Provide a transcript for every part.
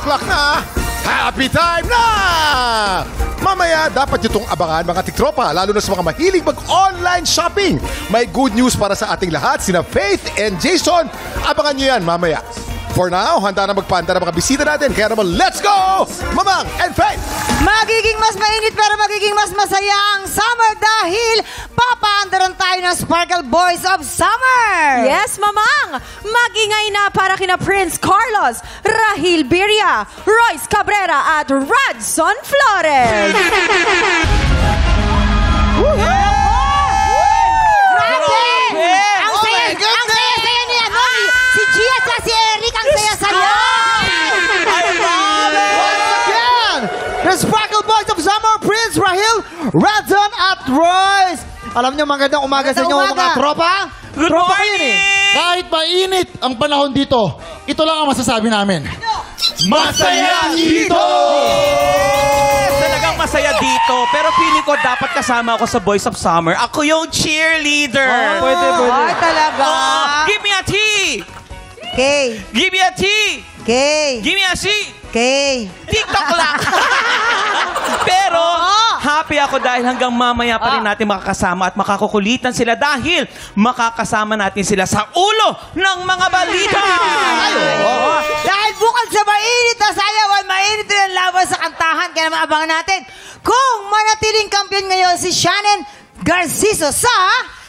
o'clock na, happy time na! Mamaya, dapat nyo itong abangan mga tiktropa, lalo na sa mga mahilig mag-online shopping. May good news para sa ating lahat, sina Faith and Jason. Abangan nyo yan mamaya. For now, handa na magpaanda ng mga bisita natin. Kaya naman, let's go! Mamang and Faith! Magiging mas mainit pero magiging mas masaya ang summer dahil papaandaran tayo ng Sparkle Boys of Summer! Yes, Mamang! Magingay na para kina Prince Carlos, Rahil Birria, Royce Cabrera at Radson Flores! The Sparkle Boys of Summer, Prince, Rahil, Radson at Royce. Alam niyo, magandang umaga sa inyo mga tropa. Good tropa morning! Kahit mainit ang panahon dito, ito lang ang masasabi namin. Masaya dito! Talagang masaya dito. Pero feeling ko dapat kasama ako sa Boys of Summer. Ako yung cheerleader. Pwede. Ay, talaga. Give me a T! K. Give me a T! K. Give me a C! K. TikTok lang! Pero, happy ako dahil hanggang mamaya pa rin natin makakasama at makakukulitan sila dahil makakasama natin sila sa ulo ng mga balita! Dahil bukod sa mainit na sayawan, mainit rin ang laban sa kantahan. Kaya naman abangan natin kung manatiling kampiyon ngayon si Shannon Garciso sa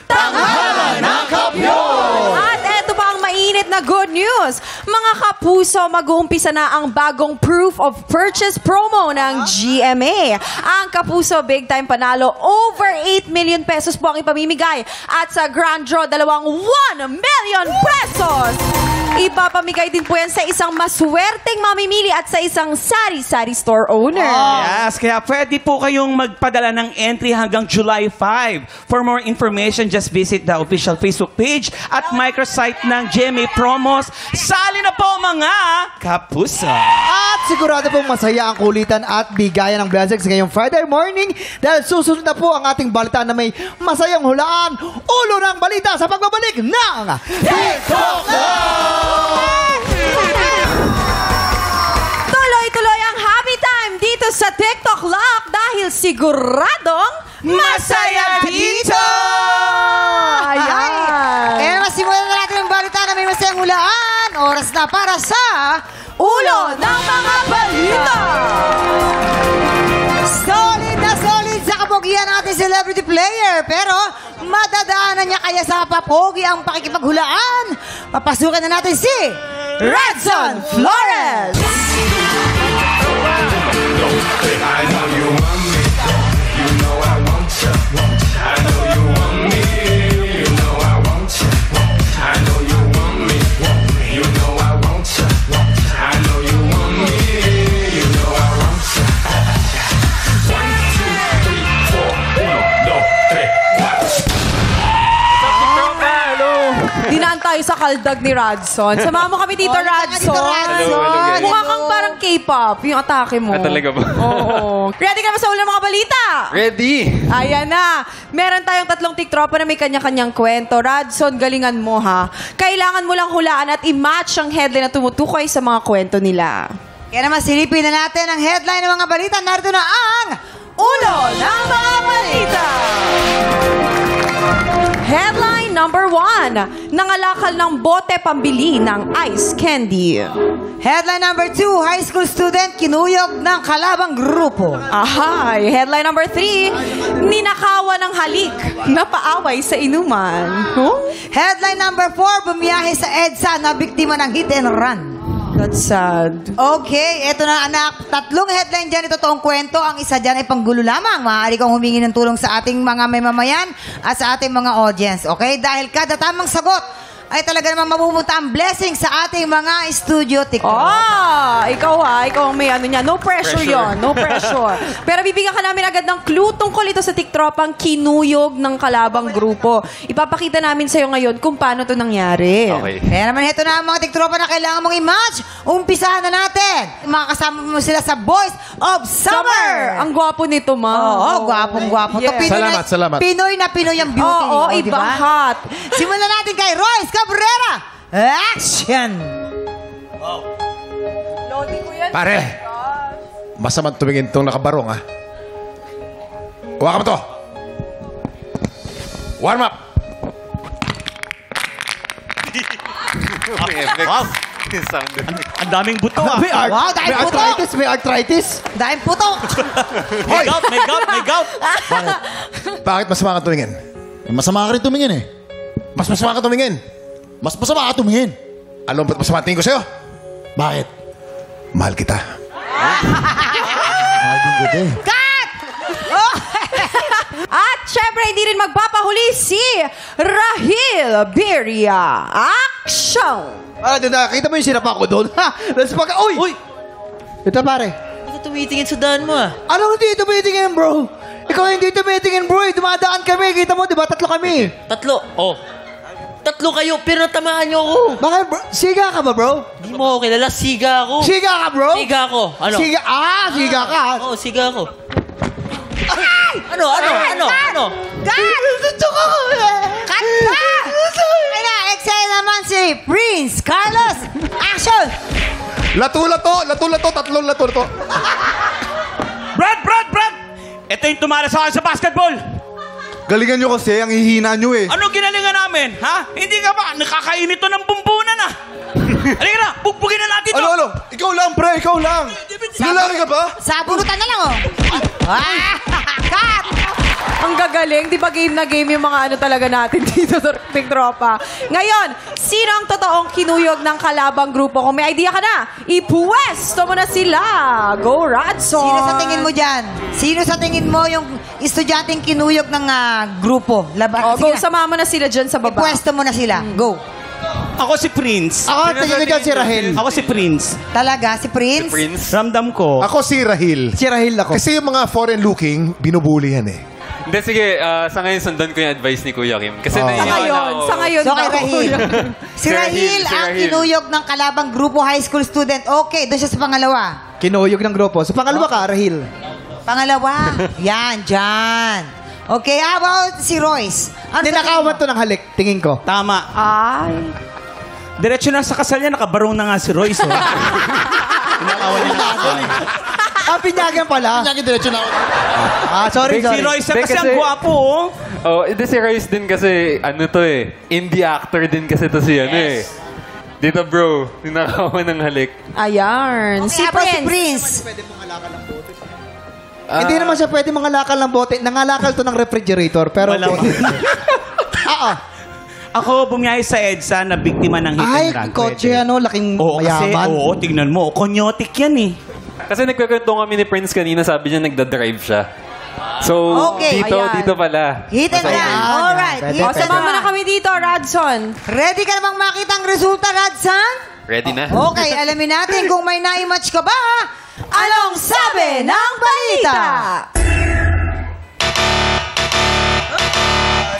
Tanghalan ng Kampiyon! At eto pa ang mainit na good news. Mga kapuso, mag-uumpisa na ang bagong proof of purchase promo ng GMA. Ang kapuso big time panalo, over 8 million pesos po ang ipamimigay. At sa grand draw, 1 million pesos. Ipapamigay din po yan sa isang maswerteng mamimili at sa isang sari-sari store owner. Yes, kaya pwede po kayong magpadala ng entry hanggang July 5. For more information, just visit the official Facebook page at microsite ng GMA Promos. Sali na po mga kapuso! At sigurado pong masaya ang kulitan at bigayan ng blessings ngayong Friday morning dahil susunod na po ang ating balita na may masayang hulaan. Ulo ng balita sa pagbabalik ng TikTok Live! Tuloy-tuloy ang happy time dito sa TikTok Lock dahil siguradong masaya dito! Ayan! Kaya masimulan na natin ang balita na may masayang hulaan. Oras na para sa Ulo ng mga balita! Solid na solid sa kapogihan natin celebrity player. Pero madadaanan niya kaya sa papogi ang pakikipaghulaan. Papasukin na natin si Radson Flores! I know you want me. You know I want you. I know you want me. You know I want you. I know you want me. You know I want you. I know you want me. You know I want you. 1, 2, 3, 4. 1, 2, 3, 4. Dinaan tayo sa kaldag ni Radson. Samahan mo kami dito, Radson. Radson. Mukha kang parang K-pop, yung atake mo. talaga ba? Oo. Ready ka na ba sa ulo ng mga balita? Ready! Ayan na. Meron tayong 3 tiktropa na may kanya-kanyang kwento. Radson, galingan mo ha. Kailangan mo lang hulaan at i-match ang headline na tumutukoy sa mga kwento nila. Kaya naman silipin na natin ang headline ng mga balita. Narito na ang Ulo ng mga balita! Headline number 1. Nangalakal ng bote pambili ng ice candy. Headline number 2, high school student kinuyog ng kalabang grupo. Ahay. Headline number 3. Ninakawan ng halik na paaway sa inuman. Huh? Headline number 4, bumiyahe sa EDSA na biktima ng hit and run. That's sad. Okay, eto na anak. 3 headline dyan, ito toong kwento. Ang isa dyan ay panggulo lamang. Maaari kang humingi ng tulong sa ating mga mamamayan at sa ating mga audience. Okay? Dahil kada tamang sagot ay talaga namang mapupunta ang blessing sa ating mga studio TikTok. Ikaw ang may ano niya. No pressure yon, no pressure. Pero bibigyan ka namin agad ng clue tungkol ito sa TikTropang kinuyog ng kalabang grupo. Ipapakita namin sa'yo ngayon kung paano ito nangyari. Okay. Kaya naman ito na ang mga TikTropa na kailangan mong i-match. Umpisahan na natin. Makakasama mo sila sa Boys of Summer. Ang gwapo nito, ma. Oo, gwapong-gwapo. Yes. Salamat. Pinoy na Pinoy ang beauty. Oo, diba? ibang hot. Simulan natin kay Royce Cabrera. Action! Lodi ko yan Pare, masamang tumingin tong nakabarong, ha? Huwag ka mo to. Warm up. Wow. Ang daming buto ah. Wow, dahil puto. May arthritis. Dahil puto. Hoy! May gout. Bakit masama ka tumingin? Masama ka rin tumingin eh. Mas masama ka tumingin. Mas masama ka tumingin. Alam mo ba't masama tingin ko sa'yo? Bakit? Mahal kita. Cut! At syempre, hindi rin magpapahuli si Rahil Birria. Action! Nakita mo yung sinapa ko doon? Let's pag... Uy! Ito pare. Ito tumitingin sa daan mo ah. Anong hindi tumitingin, bro? Ikaw hindi tumitingin, bro. Dumadaan kami. Kita mo, di ba? 3 kami. 3. Oh. 3 kayo, pero natamaan niyo ako. Bakit, bro? Siga ka ba, bro? Di mo ako kilala, siga ako. Siga ka, bro? Siga ako. Ano? Siga, siga ka. Oo, siga ako. Ano? Cut! Cut pa! Ay na, excel naman si Prince Carlos. Action! Lato-lato, tatlong lato-lato. Brad! Ito yung tumala sa akin sa basketball. Galingan nyo kasi, ang hihina nyo eh. Ano ginalingan namin? Ha? Hindi ka ba? Nakakainit to ng bumbunan ah. Halika na, bugbugin na natin to. Ano? Ikaw lang, pre, ikaw lang. Lalaki ka ba? Sabunutan na lang, oh. Cut! Ang gagaling. Di ba game na game yung mga ano talaga natin dito sa Big Tropa? Ngayon, sino ang totoong kinuyog ng kalabang grupo? Kung may idea ka na, ipuwesto mo na sila. Go, Radson! Sino sa tingin mo dyan? Sino sa tingin mo yung estudyanteng kinuyog ng grupo? Oh, go, samahan mo na sila dyan sa baba. Ipwesto mo na sila. Go. Ako si Prince. Ako, tingin ko dyan si Rahel. Ako si Prince. Talaga, si Prince? Ramdam ko. Ako si Rahil. Si Rahel ako. Kasi yung mga foreign looking, binubuli yan eh. Hindi, sige. Sa ngayon, sundan ko yung advice ni Kuya Kim. Kasi Sa naiiwan ngayon, ako. sa ngayon. So, kay daw. Rahil. Si Rahil ang Rahil. kinuyog ng kalabang grupo high school student. Okay, doon siya sa pangalawa. Kinuyog ng grupo. Sa pangalawa ka, Rahel. Pangalawa. Yan, dyan. Okay, how about si Royce? Ano sa tingin mo? Ninakawan to ng halik, tingin ko. Tama. Ay. Diretso na sa kasal niya, nakabarong na nga si Royce. Oh. Pinyagan pala. Pinyagan diretso na ako. Sorry. Si Royce kasi ang gwapo, oh. Oh, hindi si Royce din kasi, ano to eh, indie actor din kasi to si ano eh. Dito bro, ninakawan ng halik. Ayan. Okay, how about si Prince? Hindi naman siya pwede mangalakal ng bote. Nangalakal to ng refrigerator, pero Walang- bote. Ako bumiyahe sa EDSA na biktima ng hit Ay, and run. kotse, laking Oo, kasi, mayaman. tignan mo, konyotic yan eh. Kasi nagkakwento kami ni Prince kanina, sabi niya nagda-drive siya. So, Okay. Ayan. dito pala. Hit and run. Alright, hit O, and samahan mo na run. kami dito, Radson. Ready ka namang makita ang resulta, Radsan? Ready na? Okay, alamin natin kung may naimatch ka ba. Anong sabi ng balita?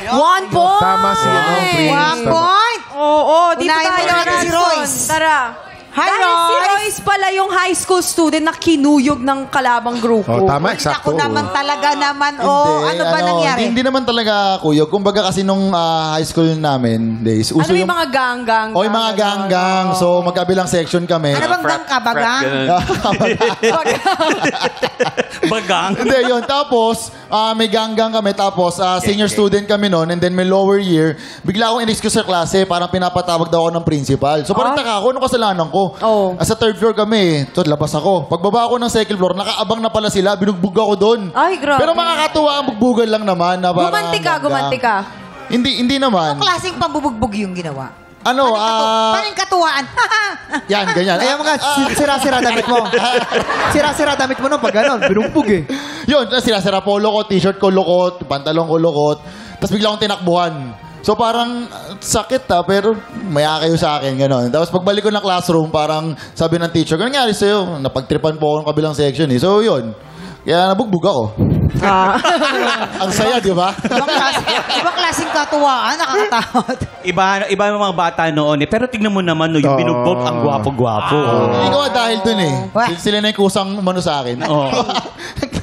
1 point. Tama si Prince. 1 point. Oo, dito Unahin mo tayo, natin si Radson. Royce. Tara. Hi, Dahil si Royce. Royce pala yung high school student na kinuyog ng kalabang grupo. Oh, tama, Ako eksakto. naman talaga naman. Oh, ano ba nangyari? Hindi naman talaga kuyog. Kumbaga kasi nung high school namin days, uso Ano yung mga gang-gang? yung mga gang-gang. So, magkabilang section kami. Ano bang gang ka ba, gang? Bagang. Hindi, yun. Tapos, may gang-gang kami. Tapos, senior student kami noon. And then, may lower year. Bigla akong in-excuse sa klase. Parang pinapatawag daw ako ng principal. So, parang taka ako. Anong kasalanan ko? Oh. Sa third floor kami. So, labas ako. Pagbaba ako ng second floor, nakaabang na pala sila. Binugbog ako doon. Ay, grabe. Pero makakatuwa ang bugbugan lang naman. Na parang Gumanti ka. Hindi naman. Anong klaseng pambubugbog yung ginawa? Ano, Parang katuwaan. yan, ganyan. Ayan mga sira-sira damit mo. Sira-sira damit mo nung pag gano'n. Binugbog eh. Yun, sira-sira polo ko, t-shirt ko lukot, pantalon ko lukot. Tapos bigla akong tinakbuhan. So parang sakit pero maya kayo sa akin, gano'n. Tapos pagbalik ko ng classroom, parang sabi ng teacher, "Ano nangyari sa'yo?" Napagtripan po ako ng kabilang section eh. So yun. Kaya nabugbog ako. Ang saya, di ba? Ibang klaseng katuwaan, nakakatakot. Iba yung mga bata noon eh. Pero tignan mo naman, no, yung binugbog, ang gwapo-gwapo. Ikaw dahil dun eh. What? Sila na yung kusang umano sa akin. Oo.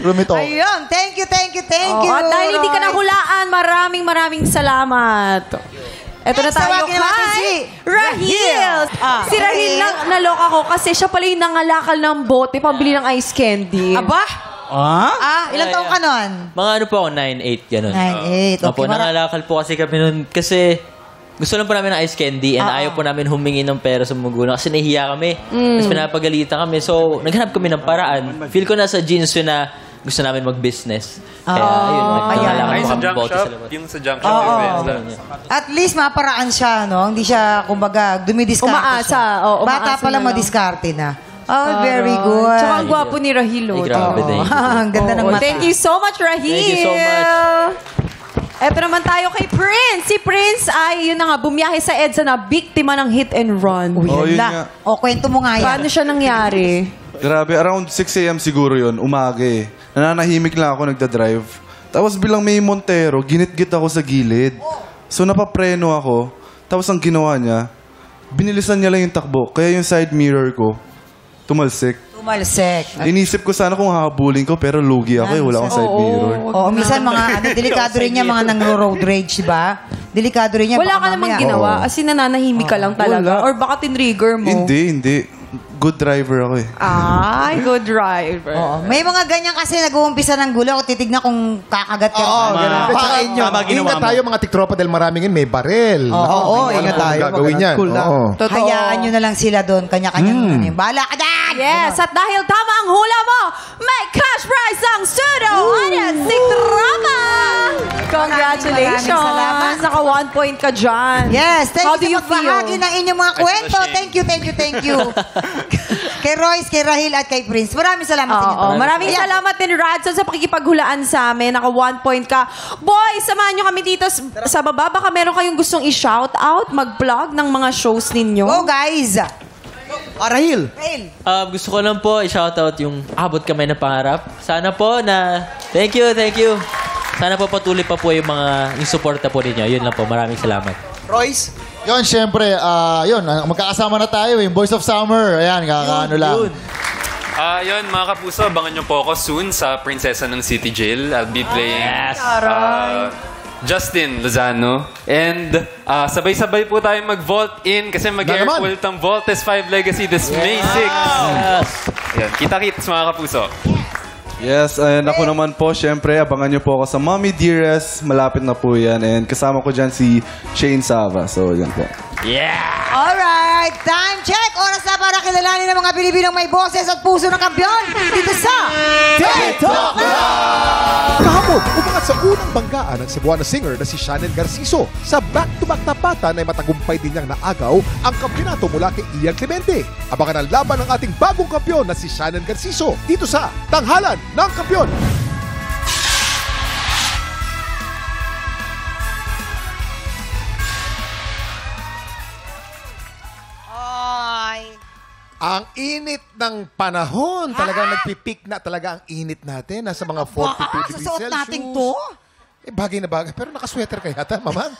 Rumito. Ayun, thank you. At dahil hindi ka nahulaan, maraming salamat. Ito na Next, tayo tawagin natin si kay Rahil. Si Rahil lang naloka ko kasi siya pala yung nangalakal ng bote pambili ng ice candy. Aba? Ilang taong ka nun? Mga ano po ako, 9-8, gano'n. 9-8. Opo, nangalakal po kasi kami nun. Kasi gusto lang po namin ng ice candy and ayaw po namin humingi ng pera sa magulang kasi nahihiya kami. Tapos pinapagalitan kami. So, naghanap kami ng paraan. Feel ko nasa genes yun na gusto namin mag-business. Kaya, ayun, nagpangalakal po kami bote sa labas. Yung sa junk shop. yung benta. At least maparaan siya, no? Hindi siya, kumbaga, dumidiskarte Umaasa. siya. Oo, Bata umaasa pa lang na lang. madiskarte na. Oh, very good. Tsaka ang gwapo ni Rahil. Ay, grabe, thank you. Ang ganda ng mata. Thank you so much, Rahil. Thank you so much. Eto naman tayo kay Prince. Si Prince ay, yun na nga, bumiyahe sa EDSA na biktima ng hit and run. Oh, yun Hala. nga. O, kwento mo nga yan. Paano siya nangyari? Grabe, around 6 a.m. siguro yun, umaga eh. Nananahimik lang ako nagda-drive. Tapos bilang may Montero, ginit-git ako sa gilid. So napapreno ako. Tapos ang ginawa niya, binilisan niya lang yung takbo. Kaya yung side mirror ko, tumalsik. Tumalsek. Inisip ko sana kung hahabulin ko, pero lugi ako eh. Wala akong side mirror. Oo, minsan mga, delikado rin niya mga nang-road rage, diba? Delikado rin niya. Wala baka ka namang mamaya- ginawa. As in, nananahimik ka lang talaga. Wala. Or baka tinrigger mo. Hindi. Good driver ako eh. Ay, good driver. Oo. May mga ganyan kasi nag-uumpisa ng gulo. Kung titignan kung kakagat ka. Oo, ganun. Pain nyo. Tama, ginawa Ingat mo. tayo mga tiktropa dahil maraming yun may barel. Oo, ingat tayo. Gagawin yan. Cool lang. Oo. Totoo. Hayaan nyo na lang sila doon. Kanya-kanyang ano. Bahala ka dyan! Yes, at dahil tama ang hula mo, may cash prize ang studio audience si Trama! Congratulations! Maraming salamat. Naka 1 point ka dyan. Yes, thank How you do you sa pagbahagi feel? ng inyong mga kwento. Thank you. Kay Royce, kay Rahil, at kay Prince. Maraming salamat sa inyo. Oo, maraming Ayan. salamat din, Radson, sa pakikipaghulaan sa amin. Naka 1 point ka. Boys, samahan nyo kami dito sa baba. Baka meron kayong gustong i-shout out, mag-plug ng mga shows ninyo. Go, guys! Rahil. Rahil. Gusto ko lang po i-shoutout yung abot kamay na pangarap. Sana po na... Thank you. Sana po patuloy pa po yung suporta po ninyo. Yun lang po. Maraming salamat. Royce. Yun, syempre, magkakasama na tayo yung Boys of Summer. Ayan, kakaano lang. Yun, mga kapuso, abangan nyo po ako soon sa Prinsesa ng City Jail. I'll be playing Justin Lozano. And sabay-sabay po tayo mag-vault in kasi mag-airpult ang Vaultes 5 Legacy this May 6. Yan, kita-kits mga kapuso. Yes, and ako naman po, syempre, abangan niyo po ako sa Mommy Dearest. Malapit na po yan. And kasama ko dyan si Shane Sava. So, yan po. Alright, time check. Oras na para kilalanin ng mga Pilipinong may boses at puso ng kampiyon. Dito sa TikTok! Kahapon, umangat sa unang banggaan ng Cebuana singer na si Shannon Garciso. Sa back-to-back tapatan ay matagumpay din niyang naagaw ang kampyonato mula kay Ian Clemente. Abangan ang laban ng ating bagong kampyon na si Shannon Garciso dito sa Tanghalan ng Kampyon. Ang init ng panahon. Talagang nagpipik na talaga ang init natin. Nasa mga 42 degrees Susuot Celsius. natin to? Bagay na bagay. Pero nakasweater ka yata, mamang.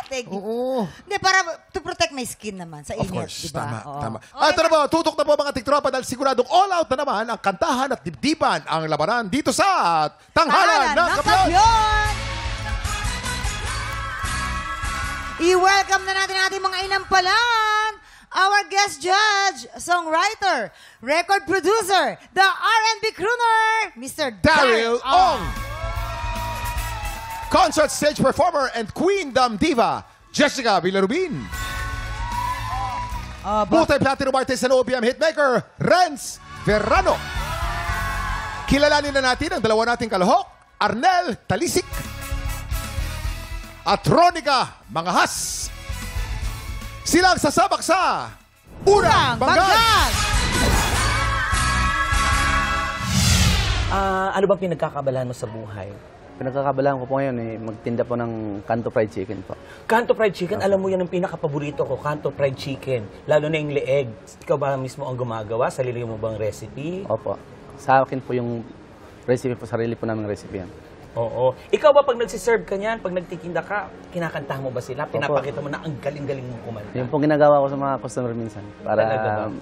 Thank you. Oo. Hindi, para to protect my skin naman sa Of init, course, diba? tama, Oo. tama. Ito na po, tutok na po mga tiktropa dahil siguradong all out na naman ang kantahan at dibdiban ang labanan dito sa Tanghalan ng Kampyon. I-welcome na natin ating mga inampalan. Our guest judge, songwriter, record producer, the R&B crooner, Mr. Daryl Ong. Concert stage performer and Queendom diva, Jessica Villarubin. Multi-platinum artist and OPM hitmaker, Renz Verrano. Kilalanin na natin ang dalawa nating kalahok, Arnel Talisik at Ronica Mangahas. Silang sasabak sa Unang Banggan! Ano bang pinagkakabalahan mo sa buhay? Pinagkakabalaan ko po ngayon magtinda po ng Kanto Fried Chicken po. Kanto Fried Chicken, alam mo yan ang pinaka-paborito ko, Kanto Fried Chicken. Lalo na yung leeg. Ikaw ba mismo ang gumagawa? Sarili mo bang recipe? Opo. Sa akin po yung recipe po, sarili po namin recipe yan. Oo. Ikaw ba pag nagsiserve ka niyan, pag nagtitinda ka, kinakantahan mo ba sila? Pinapakita mo na ang galing-galing mong kumanta? Yung po ginagawa ko sa mga customer minsan para Talaga ba?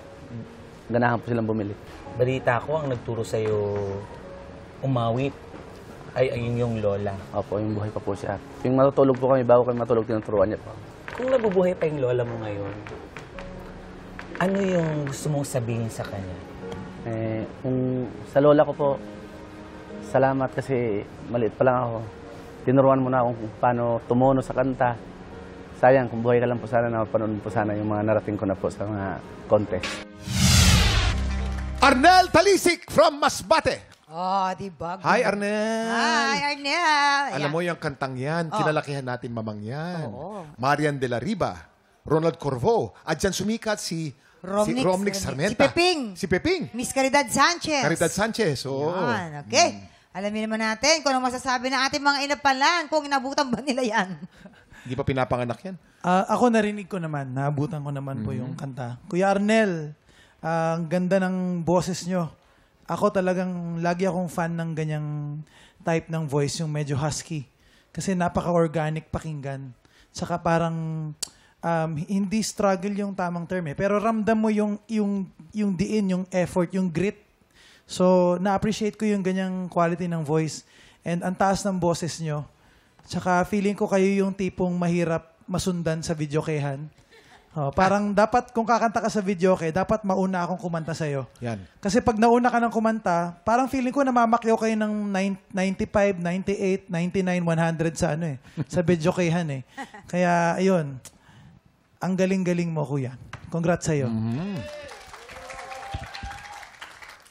ganahan po silang bumili. Balita ko ang nagturo sa'yo umawit ay yung lola. Opo, yung buhay pa po siya. Yung matutulog po kami, bago kami matulog, tinuturuan niya po. Kung nabubuhay pa yung lola mo ngayon, Ano yung gusto mong sabihin sa kanya? Kung sa lola ko po, salamat kasi maliit pa lang ako. Tinuruan mo na akong kung paano tumuno sa kanta. Sayang, kung buhay ka lang po sana, napanood po sana yung mga narating ko na po sa mga contest. Arnel Talisik from Masbate. Oh, diba? Hi, Arnel. Hi, Arnel. Alam mo yung kantang yan, kinalakihan natin mamang yan. Oo. Marian de la Riba, Ronald Corvo, at dyan sumikat si Romnix Sarmenta. Si Peping. Miss Caridad Sanchez. Caridad Sanchez. Oo. Yan, okay. Alamin naman natin kung ano masasabi ng ating mga inapalan, kung inabutan ba nila yan. Hindi pa pinapanganak yan. Ako narinig ko naman, naabutan ko naman po yung kanta. Kuya Arnel, ang ganda ng boses nyo. Ako talagang, lagi akong fan ng ganyang type ng voice, yung medyo husky. Kasi napaka-organic pakinggan. Saka parang, hindi struggle yung tamang term eh. Pero ramdam mo yung diin, yung effort, yung grit. So, na-appreciate ko yung ganyang quality ng voice. And ang taas ng boses nyo. Tsaka feeling ko kayo yung tipong mahirap masundan sa videokehan. Parang dapat, kung kakanta ka sa videoke, dapat mauna akong kumanta sa'yo. Yan. Kasi pag nauna ka ng kumanta, parang feeling ko namamakyaw kayo ng 95, 98, 99, 100 sa sa videokehan eh. Kaya, ayun. Ang galing-galing mo, kuya. Congrats sa'yo.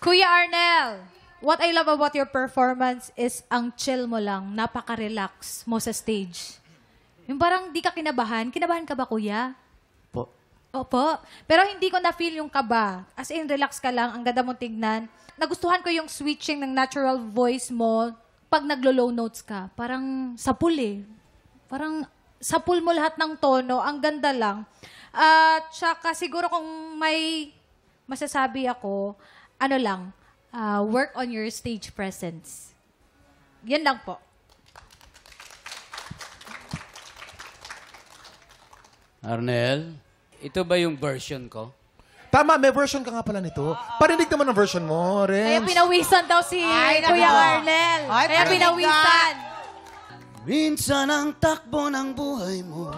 Kuya Arnel, what I love about your performance is ang chill mo lang, napaka-relax mo sa stage. Yung parang di ka kinabahan. Kinabahan ka ba, kuya? Po. Opo. Pero hindi ko na-feel yung kaba. As in, relax ka lang. Ang ganda mong tignan. Nagustuhan ko yung switching ng natural voice mo pag naglo-low notes ka. Parang sapul eh. Parang sapul mo lahat ng tono. Ang ganda lang. At saka siguro kung may masasabi ako, ano lang, work on your stage presence. Yan lang po. Arnel, ito ba yung version ko? Tama, may version ka nga pala nito. Parinig naman ang version mo, Kaya Renz. pinawisan daw si Kuya Arnel. Kaya pinawisan. Minsan ang takbo ng buhay mo,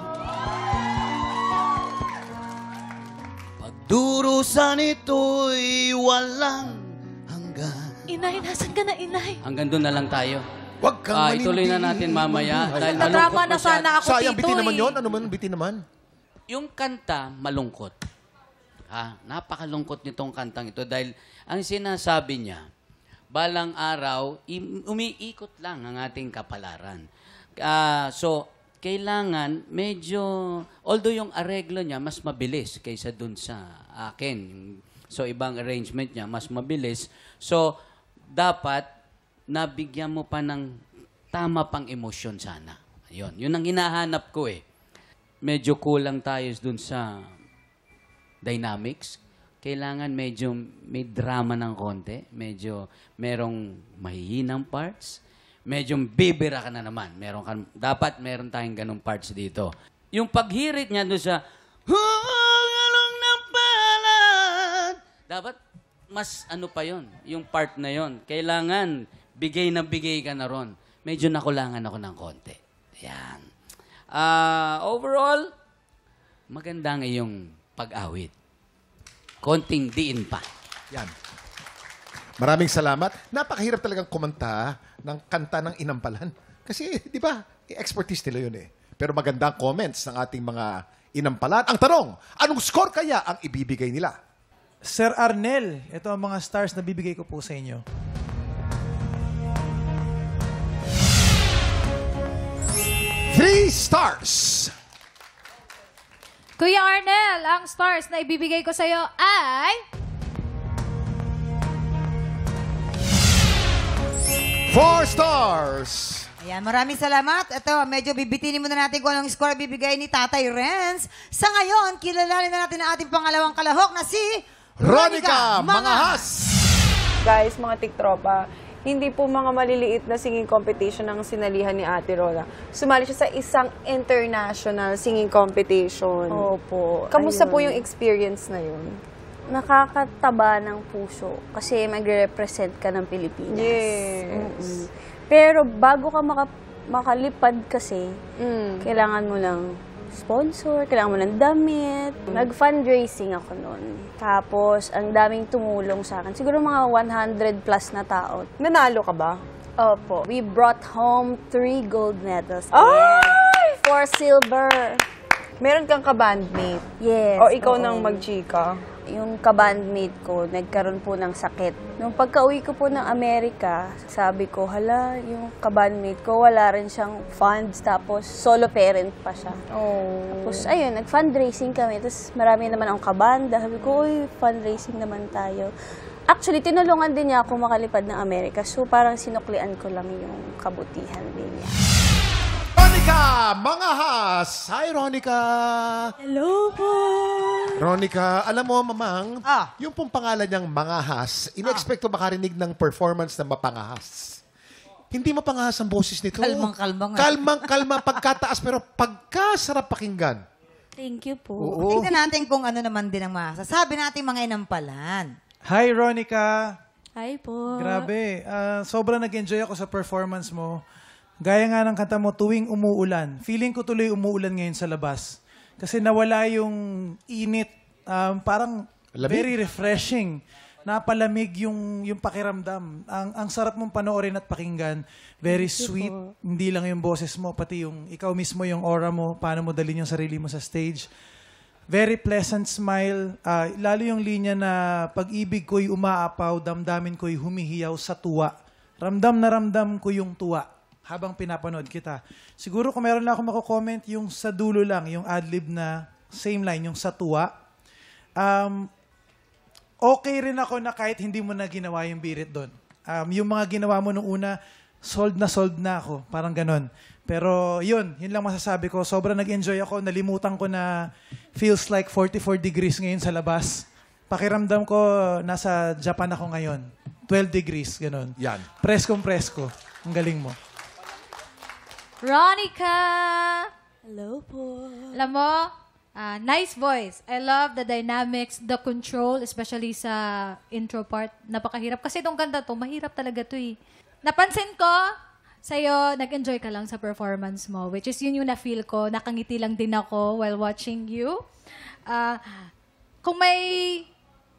pagdurusan ito'y walang hanggan. Inay, nasan ka na, Inay? Hanggang doon na lang tayo. Huwag kang ituloy na natin mamaya. Dahil Nadrama malungkot na sana ako, Sayang, Tito. bitin naman yun. Ano man, bitin naman. Yung kanta, malungkot. Napakalungkot nitong kantang ito dahil ang sinasabi niya, balang araw, umiikot lang ang ating kapalaran. So, kailangan medyo, although yung areglo niya mas mabilis kaysa dun sa akin. So, ibang arrangement niya, mas mabilis. So, dapat nabigyan mo pa ng tama pang emosyon sana. Yun ang hinahanap ko eh. Medyo kulang tayo dun sa dynamics. Kailangan medyo may drama ng konti. Medyo merong mahihinang parts. Medyo bibira ka na naman. Dapat meron tayong ganong parts dito. Yung paghirit niya doon sa hulong ng palad. Dapat mas ano pa yon, yung part na yon. Kailangan bigay na bigay ka na ron. Medyo nakulangan ako ng konti. Yan. Overall, maganda ang iyong pag-awit. Konting diin pa. Yan. Maraming salamat. Napakahirap talagang kumanta ng kanta ng inampalan. Kasi, di ba, expertise nila yun eh. Pero maganda ang comments ng ating mga inampalan. Ang tanong, anong score kaya ang ibibigay nila? Sir Arnel, ito ang mga stars na bibigay ko po sa inyo. Three stars. Kuya Arnel, ang stars na ibibigay ko sa'yo ay... 4 stars. Ayan, maraming salamat. Ito, medyo bibitinin muna natin kung anong score bibigay ni Tatay Renz. Sa ngayon, kilalanin na natin ang ating pangalawang kalahok na si Ronica Mangahas. Guys, mga tiktropa, hindi po mga maliliit na singing competition ang sinalihan ni Ate Rona. Sumali siya sa isang international singing competition. Opo. Kamusta ayun. po yung experience na yun? Nakakataba ng puso kasi magre-represent ka ng Pilipinas. Yes. Pero bago ka makalipad kasi, kailangan mo lang sponsor, kailangan mo ng damit. Nag-fundraising ako noon. Tapos, ang daming tumulong sa akin. Siguro mga 100 plus na tao. Nanalo ka ba? Opo. We brought home 3 gold medals. Ay! 4 silver. Meron kang kabandmate? Yes. O ikaw oo. nang mag-chika? Yung kabandmate ko, nagkaroon po ng sakit. Nung pagka-uwi ko po ng Amerika, sabi ko, hala, yung kabandmate ko, wala rin siyang funds, tapos solo parent pa siya. Oh. Tapos, ayun, nag-fundraising kami. Tapos, marami naman akong kabanda. Sabi ko, uy, fundraising naman tayo. Actually, tinulungan din niya ako makalipad ng Amerika. So, parang sinuklian ko lang yung kabutihan din niya. Ronica Mangahas! Hi, Ronica! Hello po! Ronica, alam mo, mamang, yung pong pangalan niyang Mangahas, ina-expect ko makarinig ng performance na mapangahas. Hindi mapangahas ang boses nito. Kalmang-kalma nga. Kalmang-kalma, pagkataas, pero pagkasarap pakinggan. Thank you po. Oo. Tingnan natin kung ano naman din ang masasabi natin mga inampalan. Hi, Ronica. Hi po. Grabe. Sobrang nag-enjoy ako sa performance mo. Gaya nga ng kanta mo, tuwing umuulan. Feeling ko tuloy umuulan ngayon sa labas. Kasi nawala yung init. Parang very refreshing. Napalamig yung pakiramdam. Ang sarap mong panoorin at pakinggan. Very sweet. Hindi lang yung boses mo, pati yung ikaw mismo, yung aura mo, paano mo dalhin yung sarili mo sa stage. Very pleasant smile. Lalo yung linya na pag-ibig ko'y umaapaw, damdamin ko'y humihiyaw sa tuwa. Ramdam na ramdam ko yung tuwa habang pinapanood kita. Siguro kung meron lang ako mako-comment, yung sa dulo lang, yung ad-lib na same line, yung sa tuwa. Okay rin ako na kahit hindi mo na ginawa yung birit doon. Yung mga ginawa mo nung una, sold na ako. Parang ganon. Pero yun lang masasabi ko. Sobrang nag-enjoy ako. Nalimutan ko na feels like 44 degrees ngayon sa labas. Pakiramdam ko, nasa Japan ako ngayon. 12 degrees, ganon. Yan. Preskong-presko. Ang galing mo. Ronica! Hello po. Alam mo, nice voice. I love the dynamics, the control, especially sa intro part. Napakahirap. Kasi itong ganda to, mahirap talaga to eh. Napansin ko, sa'yo, nag-enjoy ka lang sa performance mo, which is yun yung na-feel ko. Nakangiti lang din ako while watching you. Kung may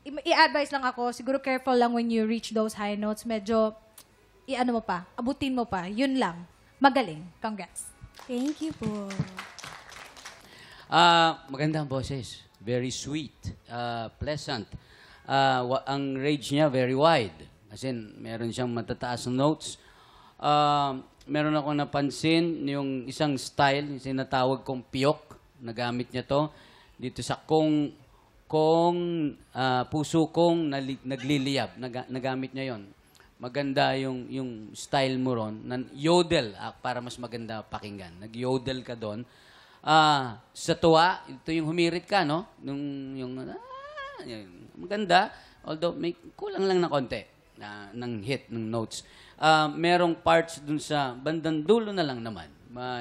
i-advise lang ako, siguro careful lang when you reach those high notes. Medyo, i-ano mo pa, abutin mo pa. Yun lang. Magaling. Congrats. Thank you po. Maganda ang boses. Very sweet. Pleasant. Ang range niya very wide. As in, meron siyang matataas na notes. Meron ako napansin yung isang style, yung sinatawag kong piyok. Nagamit niya to. Dito sa puso kong nagliliyab. Nagamit niya yon. Maganda yung style mo ron. Yodel, para mas maganda pakinggan. Nag-yodel ka doon. Sa tuwa, ito yung humirit ka, no? Maganda. Although, may kulang lang na konti ng hit, ng notes. Merong parts dun sa bandang dulo na lang naman.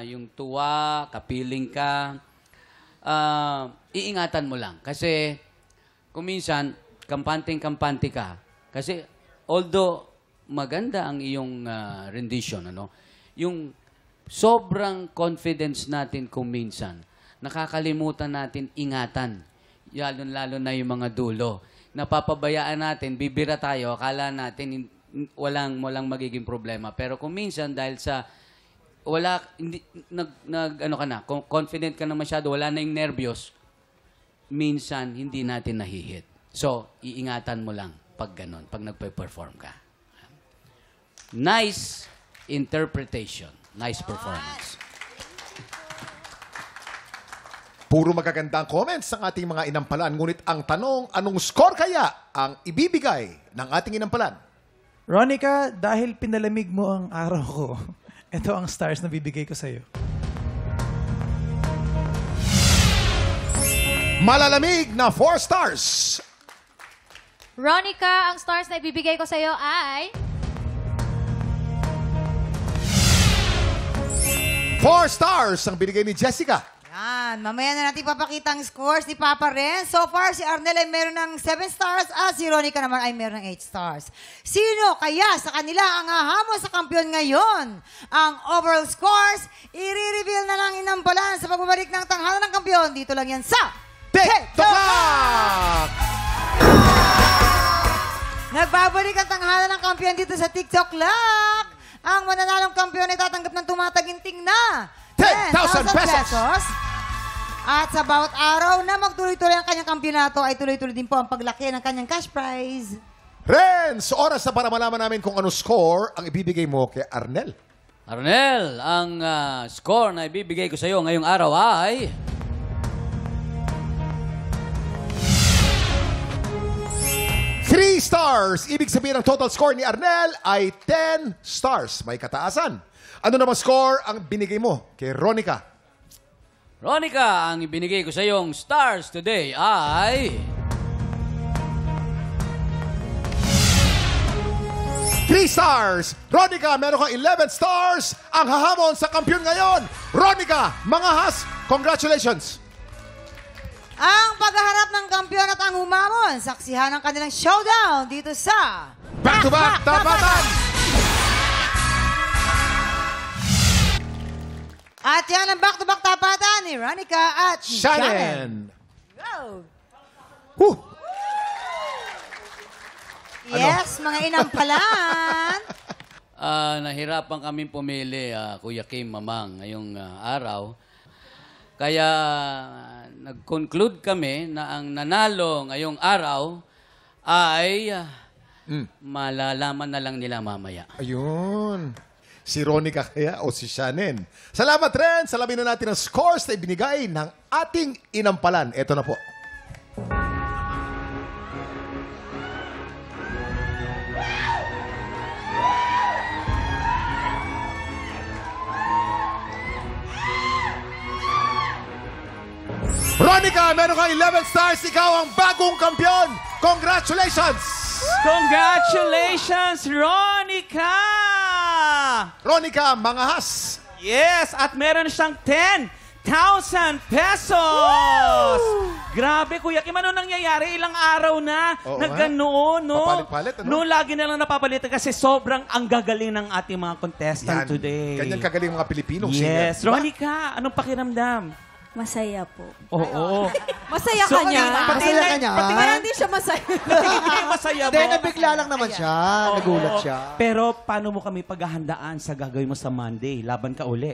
Yung tuwa, kapiling ka. Iingatan mo lang. Kasi, kung minsan, kampante ka. Kasi, although, maganda ang iyong rendition, ano? Yung sobrang confidence natin kung minsan, nakakalimutan natin ingatan. Lalo na yung mga dulo. Napapabayaan natin, bibira tayo, akala natin walang magiging problema. Pero kung minsan, dahil sa confident ka na masyado, wala na yung nervyos, minsan hindi natin nahihit. So, iingatan mo lang pag ganon, pag nagpe-perform ka. Nice interpretation. Nice performance. Puro magagandang comments ang ating mga inampalan. Ngunit ang tanong, anong score kaya ang ibibigay ng ating inampalan? Ronica, dahil pinalamig mo ang araw ko, ito ang stars na bibigay ko sa'yo. Malalamig na 4 stars. Ronica, ang stars na ibibigay ko sa'yo ay... 4 stars ang binigay ni Jessica. Yan. Mamaya na natin papakita ang scores ni Papa Ren. So far, si Arnel ay meron ng 7 stars at si Ronica naman ay meron ng 8 stars. Sino kaya sa kanila ang hahamon sa kampiyon ngayon? Ang overall scores, i-reveal na lang inampalan sa pagbabalik ng tanghalan ng kampiyon. Dito lang yan sa TikTok! Nagbabalik ang tanghalan ng kampiyon dito sa TikTok Lock. Ang mananalong kampiyon ay tatanggap ng tumataginting na 10,000 pesos. At sa bawat araw na magtuloy-tuloy ang kanyang kampyonato ay tuloy-tuloy din po ang paglaki ng kanyang cash prize. Renz, oras na para malaman namin kung ano score ang ibibigay mo kay Arnel. Arnel, ang score na ibibigay ko sa iyo ngayong araw ay... 3 stars. Ibig sabihin ang total score ni Arnel ay 10 stars. May kataasan. Ano namang score ang binigay mo kay Ronica? Ronica, ang ibinigay ko sa iyong stars today ay... 3 stars. Ronica, meron kang 11 stars. Ang hahamon sa kampiyon ngayon. Ronica, mga has, congratulations. Ang paghaharap ng kampiyon at ang humamon, saksihan ang kanilang showdown dito sa Back-to-Back Tapatan! At yan ang back-to-back tapatan ni Ronica at Shannon. Go! Yes, mga inampalan. Nahirapan kaming pumili, Kuya Kim, Mamang, ngayong araw. Kaya nag-conclude kami na ang nanalo ngayong araw ay malalaman na lang nila mamaya. Ayun. Si Ronica kaya o si Shannon. Salamat rin. Salamin na natin ang scores na ibinigay ng ating inampalan. Ito na po. Ronica, meron kang 11 stars. Ikaw ang bagong kampiyon. Congratulations! Congratulations, Ronica! Ronica, mangahas. Yes, at meron siyang 10,000 pesos! Grabe, Kuya Kim, ano nangyayari? Ilang araw na ganoon, no? Papalit-palit, ano? No, lagi na lang napapalitan kasi sobrang ang gagaling ng ating mga contestant today. Ganyan kagaling mga Pilipino. Yes. Diba? Ronica, anong pakiramdam? Masaya po. Oo. Masaya ka niya. Masaya ka niya. Pati nga hindi siya masaya. Masaya mo. Hindi, nabigla lang naman siya. Nagulat siya. Pero paano mo kami paghahandaan sa gagawin mo sa Monday? Laban ka uli.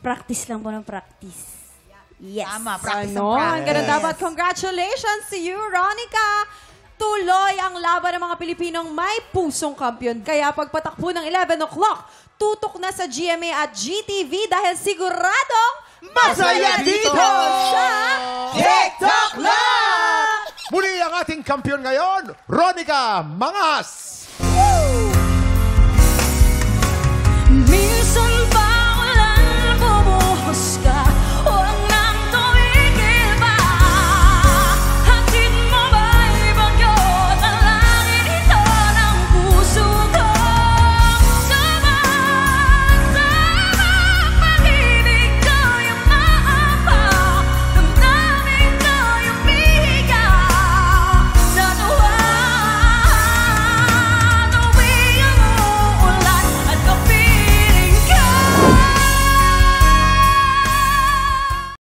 Practice lang po ng practice. Yes. Tama, practice Ano? Ang ganda dapat. Congratulations to you, Ronica. Tuloy ang laban ng mga Pilipinong may pusong kampiyon. Kaya pagpatakbo ng 11 o'clock, tutok na sa GMA at GTV dahil siguradong masaya dito sa TikTok Live! Muli ang ating kampiyon ngayon, Ronica Mangas! Woo!